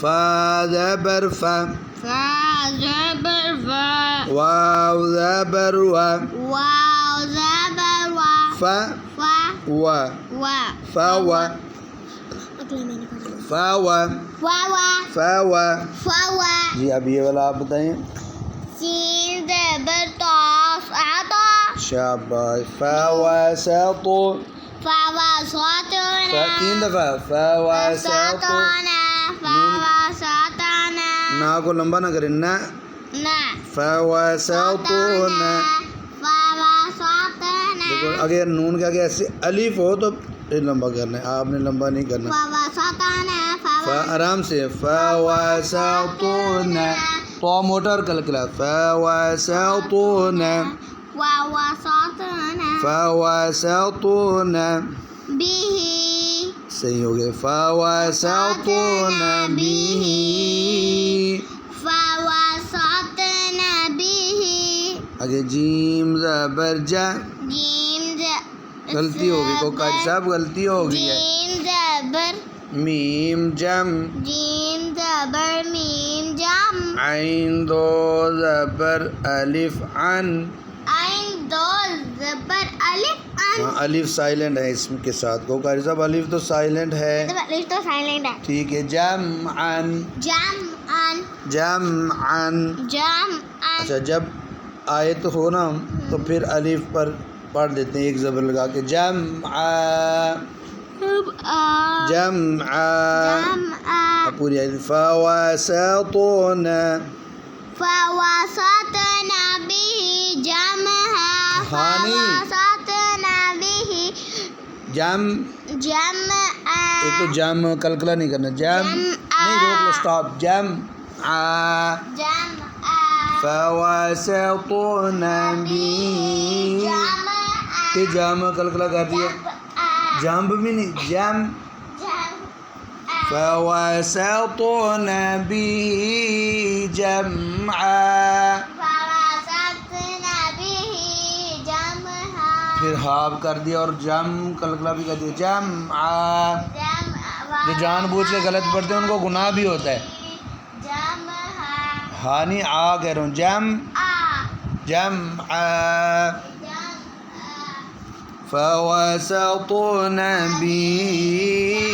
فا زبر فا، واو زبر وا، فا وا، فوا، فوا، فوا. جی اب یہ والا آپ بتائیں. شاباش. فواسط. تین دفعہ. فواسط. نا کو لمبا نہ کریں. نہ. فواسطن. دیکھو اگر نون کے آگے ایسے الف ہو تو لمبا کرنا ہے، آپ نے لمبا نہیں کرنا. آرام سے. فواسطن. تو موٹا اور کلکلا. فواسطن. فواسطن. صحیح ہو گیا. فواسطن به. آگے جیم زبر جا. غلطی ہوگی کو قاری صاحب، غلطی ہو گئی ہے. میم جم. عین دو زبر الف عن. ہاں الف سائلنٹ ہے اس کے ساتھ. کو قاری صاحب الف تو سائلنٹ ہے. ٹھیک ہے. جمعن. اچھا جب آیت ہو نا تو پھر الف پر پڑھ دیتے ہیں ایک زبر لگا کے. جمع پوری آیت. فواسطن. ہاں نہیں جم. ایک تو جم کلکلا نہیں کرنا. جم نہیں، روک لو، اسٹاپ. جم. فواسطن به. پھر جم کلکلا کر دیا. جمب بھی نہیں. جم. فواسطن به جمعا. پھر ہاب کر دیا اور جم کلکلا بھی کر دیا. جمعا. جو جان بوجھ کے غلط پڑھتے ہیں ان کو گناہ بھی ہوتا ہے. ہاں نہیں آ کہہ رہا ہوں. جمعا. فواسطن به.